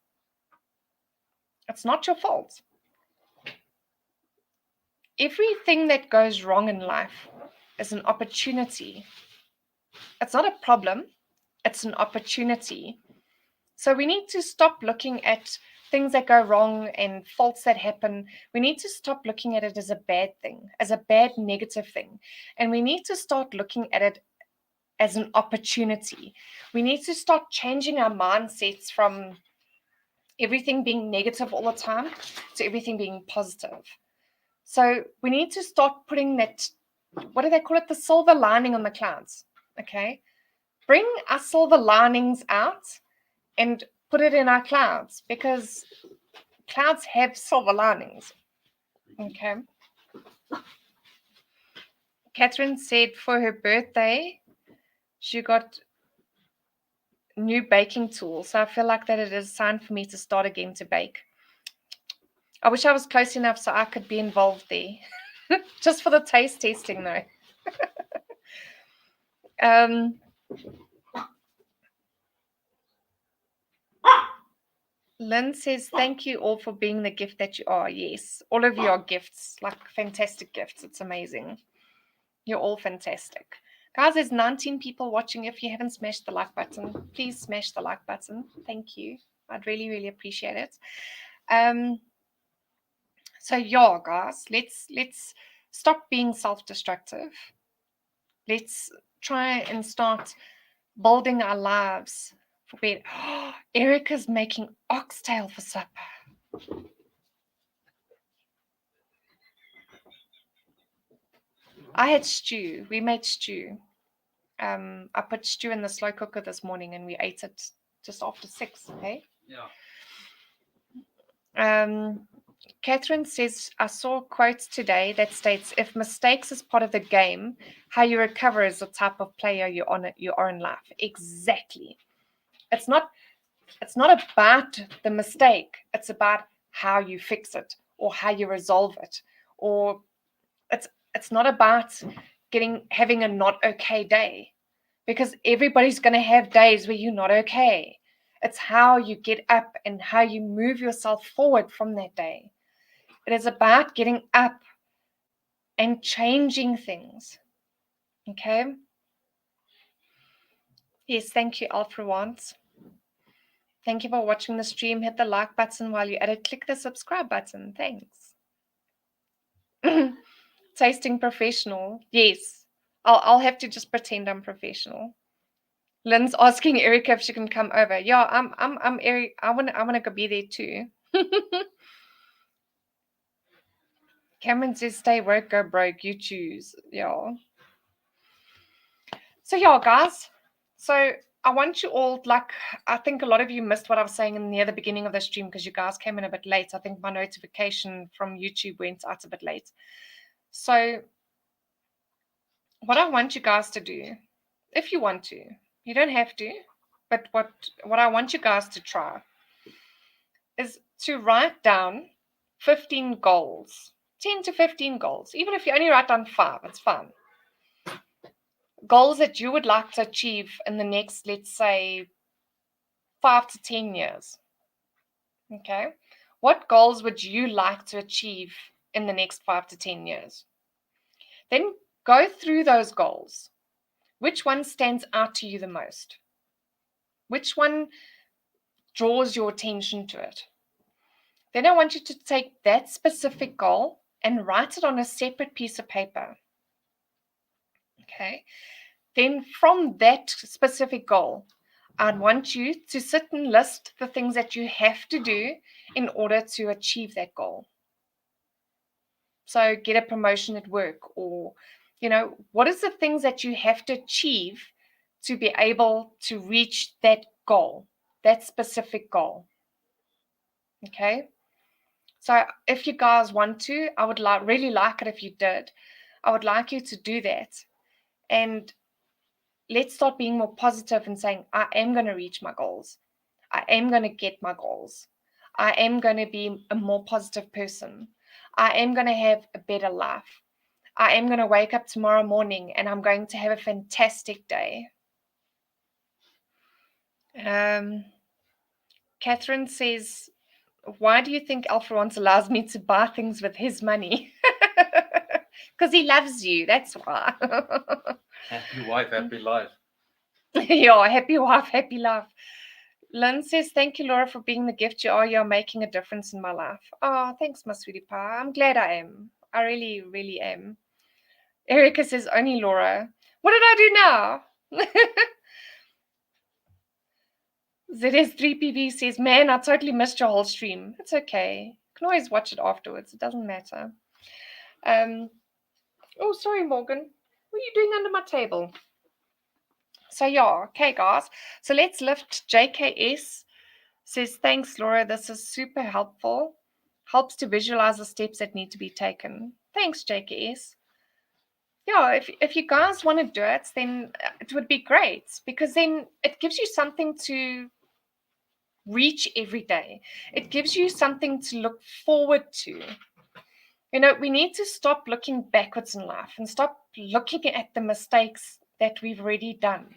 It's not your fault. Everything that goes wrong in life is an opportunity. It's not a problem, it's an opportunity. So we need to stop looking at things that go wrong and faults that happen. We need to stop looking at it as a bad thing, as a bad negative thing. And we need to start looking at it as an opportunity. We need to start changing our mindsets from everything being negative all the time to everything being positive. So we need to start putting that, what do they call it? The silver lining on the clouds. Okay. Bring our silver linings out and put it in our clouds, because clouds have silver linings. Okay. Catherine said for her birthday, she got new baking tools. So I feel like that it is time for me to start again to bake. I wish I was close enough so I could be involved there. Just for the taste testing though. Lynn says, thank you all for being the gift that you are. Yes, all of you are gifts, like fantastic gifts. It's amazing. You're all fantastic. Guys, there's 19 people watching. If you haven't smashed the like button, please smash the like button. Thank you. I'd really, really appreciate it. So yeah, guys, let's stop being self-destructive. Let's try and start building our lives for better. Erica's making oxtail for supper. I had stew. We made stew. I put stew in the slow cooker this morning and we ate it just after 6. Okay. Yeah. Catherine says, I saw quotes today that states, if mistakes is part of the game, how you recover is the type of player you are in life. Exactly. It's not about the mistake. It's about how you fix it or how you resolve it. Or it's not about having a not okay day, because everybody's going to have days where you're not okay. It's how you get up and how you move yourself forward from that day. It is about getting up and changing things. Okay? Yes, thank you, Alfred Wants. Thank you for watching the stream. Hit the like button while you're at it. Click the subscribe button. Thanks. Tasting professional. Yes. I'll have to just pretend I'm professional. Lynn's asking Erica if she can come over. Yeah, I'm Eric. I wanna go be there too. Cameron says, stay woke, go broke, you choose. Yeah. So yeah, guys. So I want you all, like, I think a lot of you missed what I was saying near the beginning of the stream because you guys came in a bit late. I think my notification from YouTube went out a bit late. So what I want you guys to do, if you want to, you don't have to, but what I want you guys to try is to write down 15 goals, 10 to 15 goals. Even if you only write down 5, it's fine. Goals that you would like to achieve in the next, let's say, 5 to 10 years. Okay. What goals would you like to achieve in the next 5 to 10 years? Then go through those goals. Which one stands out to you the most? Which one draws your attention to it? Then I want you to take that specific goal and write it on a separate piece of paper. Okay. Then from that specific goal, I'd want you to sit and list the things that you have to do in order to achieve that goal. So get a promotion at work, or, what is the things that you have to achieve to be able to reach that goal, that specific goal. Okay. So if you guys want to, I would really like it if you did. I would like you to do that. And let's start being more positive and saying, I am going to reach my goals. I am going to get my goals. I am going to be a more positive person. I am going to have a better life. I am going to wake up tomorrow morning and I'm going to have a fantastic day. Catherine says, why do you think Alfred allows me to buy things with his money? Because he loves you, that's why. Happy wife, happy life. Yeah, happy wife, happy life. Lynn says, thank you, Laura, for being the gift you are. You're making a difference in my life. Oh, thanks, my sweetie pie. I'm glad I am. I really, really am. Erica says, only Laura. What did I do now? ZS3PV says, man, I totally missed your whole stream. It's okay. You can always watch it afterwards. It doesn't matter. Oh, sorry, Morgan. What are you doing under my table? So, yeah, okay, guys. So let's lift JKS. Says, thanks, Laura. This is super helpful. Helps to visualize the steps that need to be taken. Thanks, JKS. Yeah, if you guys want to do it, then it would be great, because then it gives you something to reach every day. It gives you something to look forward to. You know, we need to stop looking backwards in life and stop looking at the mistakes that we've already done.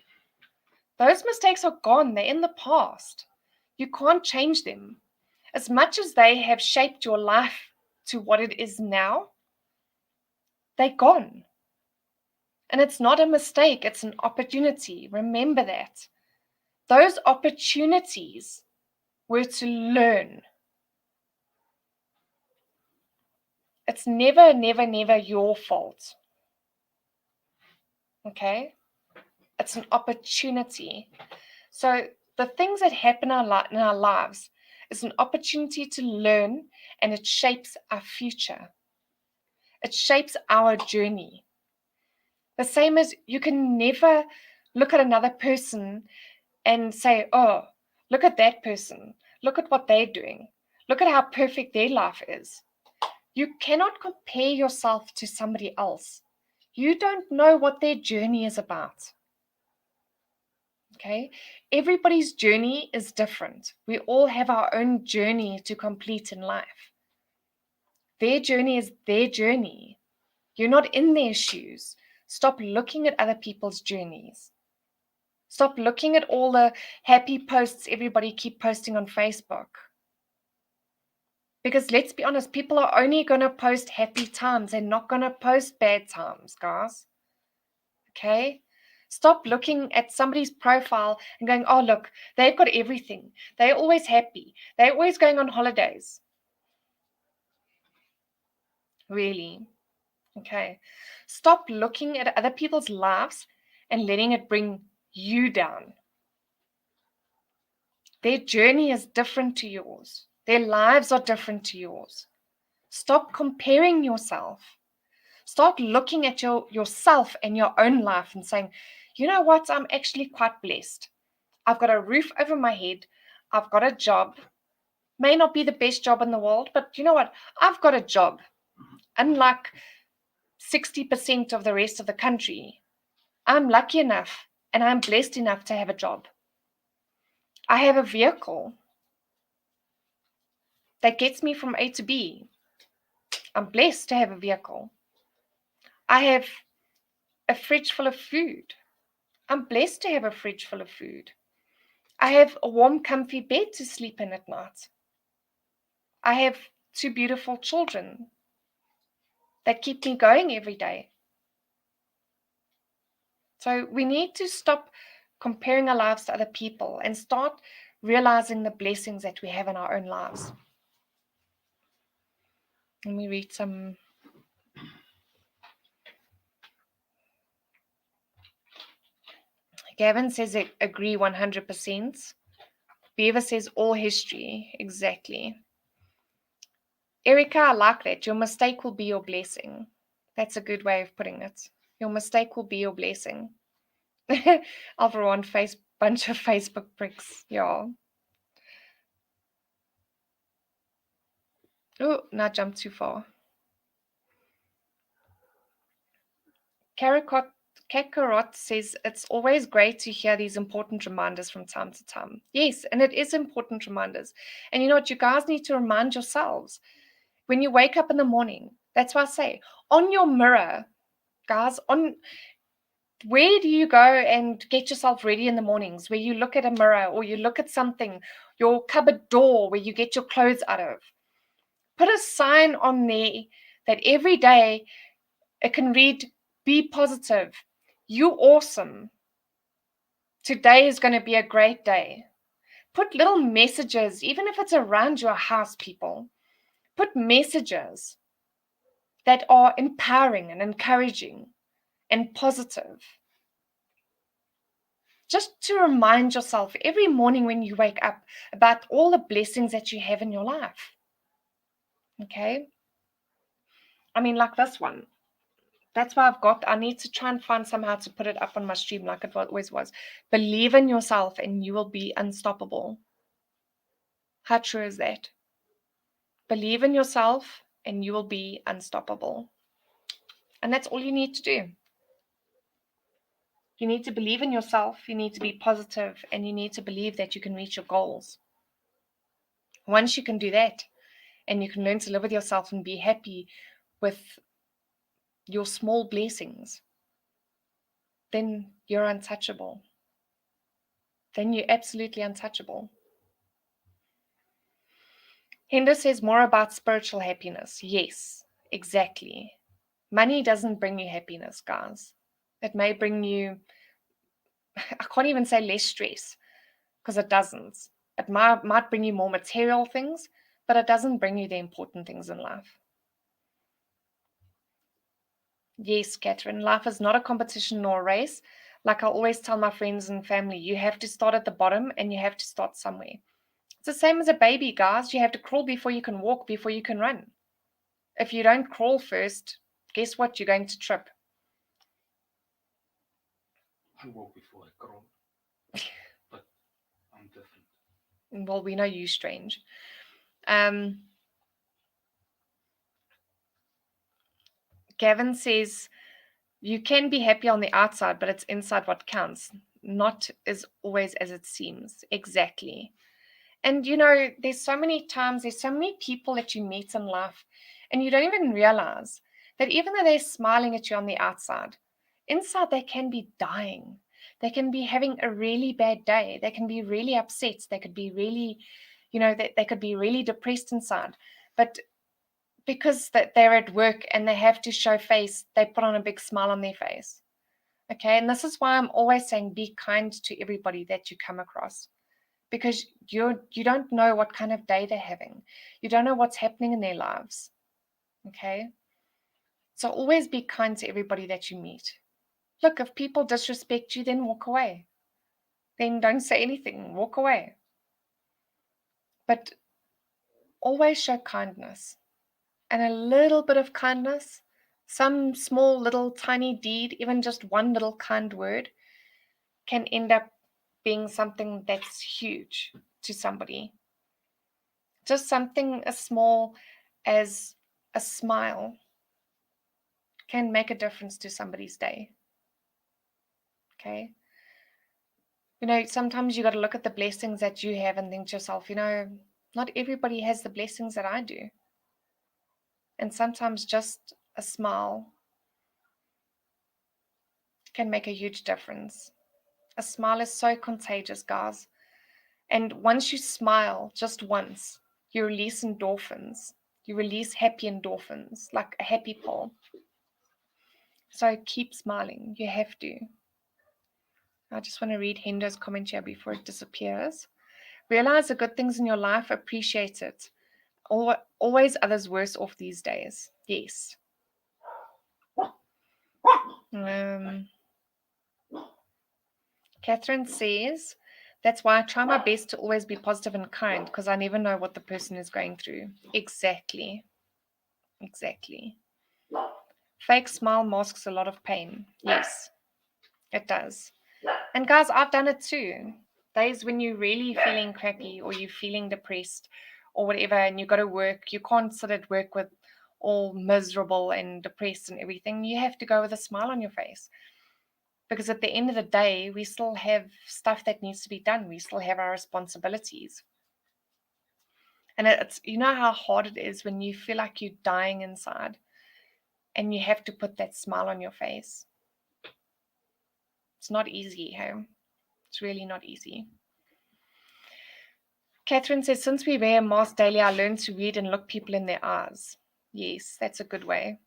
Those mistakes are gone. They're in the past. You can't change them. As much as they have shaped your life to what it is now, they're gone. And it's not a mistake, it's an opportunity. Remember that. Those opportunities were to learn. It's never, never, never your fault. Okay? It's an opportunity. So the things that happen in our lives is an opportunity to learn, and it shapes our future. It shapes our journey. The same as you can never look at another person and say, oh, look at that person. Look at what they're doing. Look at how perfect their life is. You cannot compare yourself to somebody else. You don't know what their journey is about. Okay? Everybody's journey is different. We all have our own journey to complete in life. Their journey is their journey. You're not in their shoes. Stop looking at other people's journeys. Stop looking at all the happy posts everybody keep posting on Facebook. Because let's be honest, people are only going to post happy times. They're not going to post bad times, guys. Okay? Stop looking at somebody's profile and going, oh, look, they've got everything. They're always happy. They're always going on holidays. Really? Okay. Stop looking at other people's lives and letting it bring you down. Their journey is different to yours. Their lives are different to yours. Stop comparing yourself. Start looking at yourself and your own life and saying, you know what, I'm actually quite blessed. I've got a roof over my head. I've got a job. May not be the best job in the world, but you know what? I've got a job. Unlike 60% of the rest of the country, I'm lucky enough and I'm blessed enough to have a job. I have a vehicle that gets me from A to B. I'm blessed to have a vehicle. I have a fridge full of food. I'm blessed to have a fridge full of food. I have a warm, comfy bed to sleep in at night. I have 2 beautiful children that keep me going every day. So we need to stop comparing our lives to other people and start realizing the blessings that we have in our own lives. Let me read some. Gavin says agree 100%. Beaver says all history. Exactly. Erica, I like that. Your mistake will be your blessing. That's a good way of putting it. Your mistake will be your blessing. Alvaro on bunch of Facebook bricks. Yeah. Oh, not jump too far. Kakarot says it's always great to hear these important reminders from time to time. Yes, and it is important reminders. And you know what? You guys need to remind yourselves when you wake up in the morning. That's why I say on your mirror, guys, where do you go and get yourself ready in the mornings? Where you look at a mirror or you look at something, your cupboard door where you get your clothes out of. Put a sign on there that every day it can read, be positive. You're awesome. Today is going to be a great day. Put little messages, even if it's around your house, people. Put messages that are empowering and encouraging and positive. Just to remind yourself every morning when you wake up about all the blessings that you have in your life. Okay? I mean, like this one. That's why I need to try and find somehow to put it up on my stream like it always was. Believe in yourself and you will be unstoppable. How true is that? Believe in yourself and you will be unstoppable. And that's all you need to do. You need to believe in yourself, you need to be positive, and you need to believe that you can reach your goals. Once you can do that, and you can learn to live with yourself and be happy with your small blessings, then you're untouchable. Then you're absolutely untouchable. Hendo says more about spiritual happiness. Yes, exactly. Money doesn't bring you happiness, guys. It may bring you, I can't even say less stress, because it doesn't. It might bring you more material things, but it doesn't bring you the important things in life. Yes, Catherine, life is not a competition nor a race. Like I always tell my friends and family, you have to start at the bottom and you have to start somewhere. It's the same as a baby, guys. You have to crawl before you can walk, before you can run. If you don't crawl first, guess what? You're going to trip. I walk before I crawl. But I'm different. Well, we know you're strange. Gavin says, you can be happy on the outside, but it's inside what counts. Not as always as it seems. Exactly. And there's so many times, there's so many people that you meet in life, and you don't even realize that even though they're smiling at you on the outside, inside they can be dying. They can be having a really bad day. They can be really upset. They could be really, they could be really depressed inside. But because that they're at work and they have to show face, they put on a big smile on their face. Okay, and this is why I'm always saying be kind to everybody that you come across, because you don't know what kind of day they're having. You don't know what's happening in their lives. Okay, so always be kind to everybody that you meet. Look, if people disrespect you, then walk away. Then don't say anything, walk away. But always show kindness. And a little bit of kindness, some small little tiny deed, even just one little kind word, can end up being something that's huge to somebody. Just something as small as a smile can make a difference to somebody's day. Okay? Sometimes you got to look at the blessings that you have and think to yourself, not everybody has the blessings that I do. And sometimes just a smile can make a huge difference. A smile is so contagious, guys. And once you smile just once, you release endorphins. You release happy endorphins, like a happy pill. So keep smiling. You have to. I just want to read Hendo's comment here before it disappears. Realize the good things in your life, appreciate it. Always others worse off these days. Yes. Catherine says, that's why I try my best to always be positive and kind, because I never know what the person is going through. Exactly. Fake smile masks a lot of pain. Yes, it does. And guys, I've done it too. Days when you're really feeling crappy or you're feeling depressed or whatever, and you got to work, you can't sit at work with all miserable and depressed and everything. You have to go with a smile on your face. Because at the end of the day, we still have stuff that needs to be done. We still have our responsibilities. And it's, how hard it is when you feel like you're dying inside. and you have to put that smile on your face. It's not easy, hey? It's really not easy. Catherine says, since we wear a mask daily, I learned to read and look people in their eyes. Yes, that's a good way.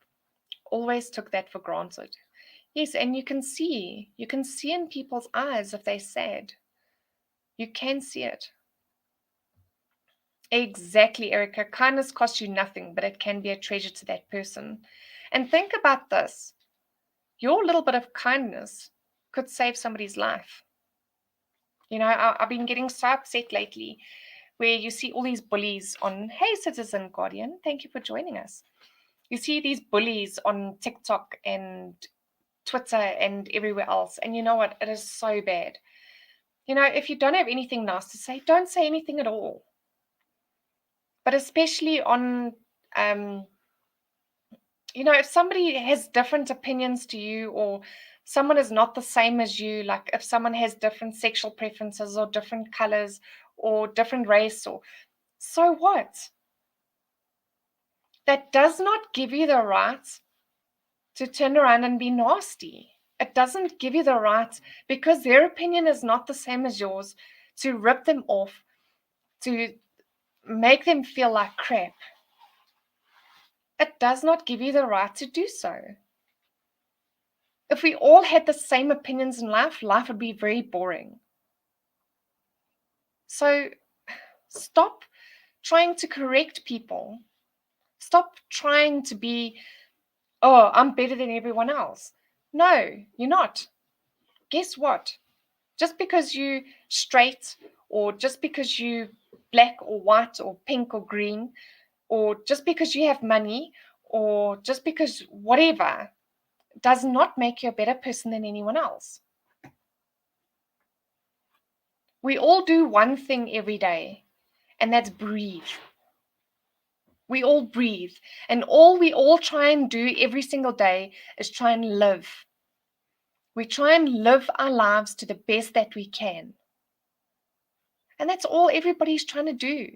Always took that for granted. Yes, and you can see in people's eyes if they're sad. You can see it. Exactly, Erica. Kindness costs you nothing, but it can be a treasure to that person. And think about this. Your little bit of kindness could save somebody's life. You know, I've been getting so upset lately where you see all these bullies on, hey, Citizen Guardian, thank you for joining us. You see these bullies on TikTok and Twitter and everywhere else. And you know what? It is so bad. You know, if you don't have anything nice to say, don't say anything at all. But especially on, you know, if somebody has different opinions to you, or someone is not the same as you, like if someone has different sexual preferences or different colors or different race, or so what? That does not give you the right to turn around and be nasty. It doesn't give you the right, because their opinion is not the same as yours, to rip them off, to make them feel like crap. It does not give you the right to do so. If we all had the same opinions in life, life would be very boring. So stop trying to correct people. Stop trying to be, oh, I'm better than everyone else. No, you're not. Guess what? Just because you straight, or just because you black or white or pink or green, or just because you have money, or just because whatever, does not make you a better person than anyone else. We all do one thing every day, and that's breathe. We all breathe, and all we all try and do every single day is try and live. We try and live our lives to the best that we can. And that's all everybody's trying to do.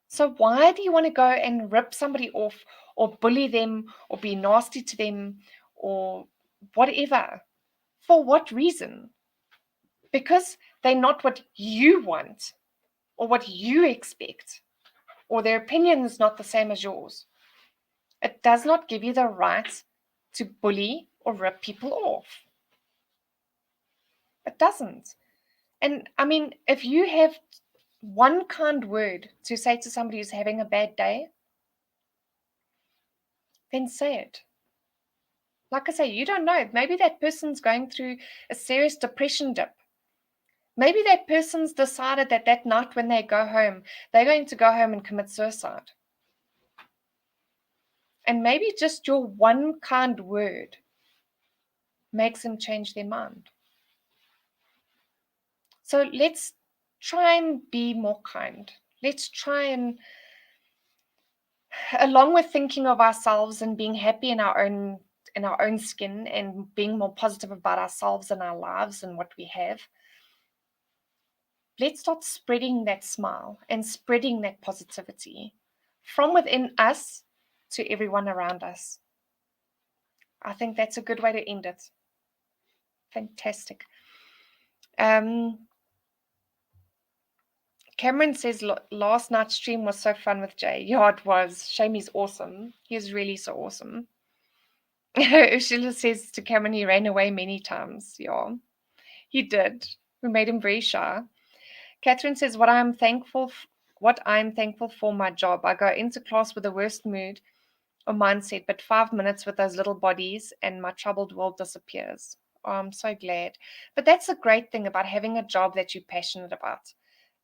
So why do you want to go and rip somebody off, or bully them, or be nasty to them, or whatever? For what reason? Because they're not what you want, or what you expect, or their opinion is not the same as yours. It does not give you the right to bully or rip people off. It doesn't. And I mean, if you have one kind word to say to somebody who's having a bad day, then say it. Like I say, you don't know. Maybe that person's going through a serious depression dip. Maybe that person's decided that that night when they go home, they're going to go home and commit suicide. And maybe just your one kind word makes them change their mind. So let's try and be more kind. Let's try and, along with thinking of ourselves and being happy in our own skin, and being more positive about ourselves and our lives and what we have, let's start spreading that smile and spreading that positivity from within us to everyone around us. I think that's a good way to end it. Fantastic. Cameron says last night's stream was so fun with Jay. Yeah, it was. Shame he's awesome. He is really so awesome. Ursula says to Cameron he ran away many times. Yeah, he did. We made him very shy. Catherine says, what I'm thankful for my job. I go into class with the worst mood or mindset, but 5 minutes with those little bodies and my troubled world disappears. Oh, I'm so glad. But that's a great thing about having a job that you're passionate about,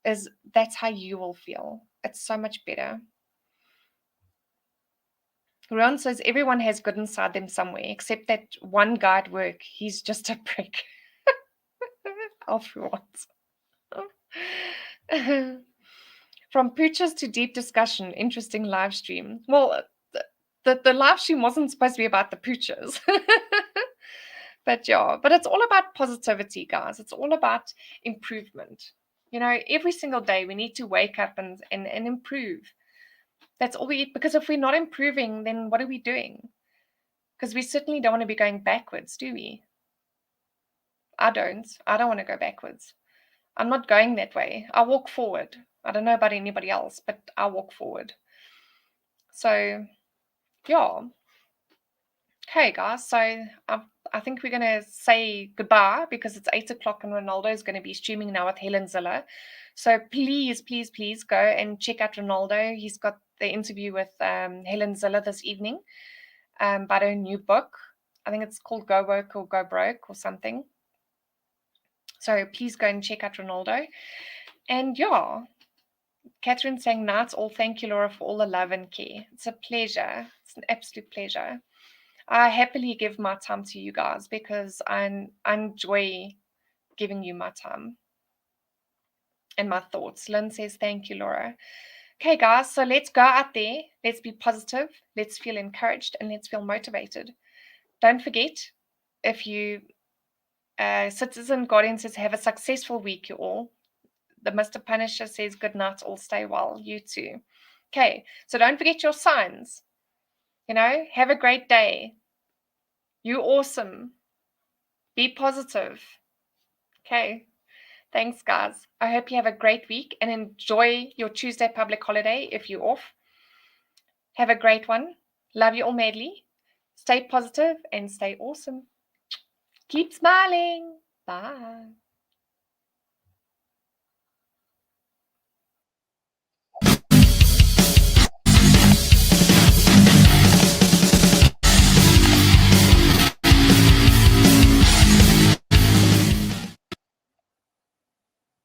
is that's how you will feel. It's so much better. Ron says everyone has good inside them somewhere, except that one guy at work. He's just a prick. Off what? From pooches to deep discussion, interesting live stream. Well, the live stream wasn't supposed to be about the pooches. But yeah, but it's all about positivity, guys. It's all about improvement. You know, every single day we need to wake up and improve. That's all we eat, because if we're not improving, then what are we doing? Because we certainly don't want to be going backwards, do we? I don't want to go backwards. I'm not going that way. I walk forward. I don't know about anybody else, but I walk forward. So yeah. Okay, guys, so I think we're going to say goodbye because it's 8 o'clock and Ronaldo is going to be streaming now with Helen Ziller. So please, please, please go and check out Ronaldo. He's got the interview with Helen Ziller this evening about her new book. I think it's called Go Woke or Go Broke or something. So please go and check out Ronaldo. And yeah, Catherine saying, nights all, thank you, Laura, for all the love and care. It's a pleasure. It's an absolute pleasure. I happily give my time to you guys because I enjoy giving you my time and my thoughts. Lynn says, thank you, Laura. Okay, guys, so let's go out there. Let's be positive. Let's feel encouraged and let's feel motivated. Don't forget, if you Citizen Guardian says, have a successful week, you all. The Mr. Punisher says, good night, all stay well. You too. Okay, so don't forget your signs. Have a great day. You're awesome. Be positive. Okay. Thanks, guys. I hope you have a great week and enjoy your Tuesday public holiday if you're off. Have a great one. Love you all madly. Stay positive and stay awesome. Keep smiling. Bye.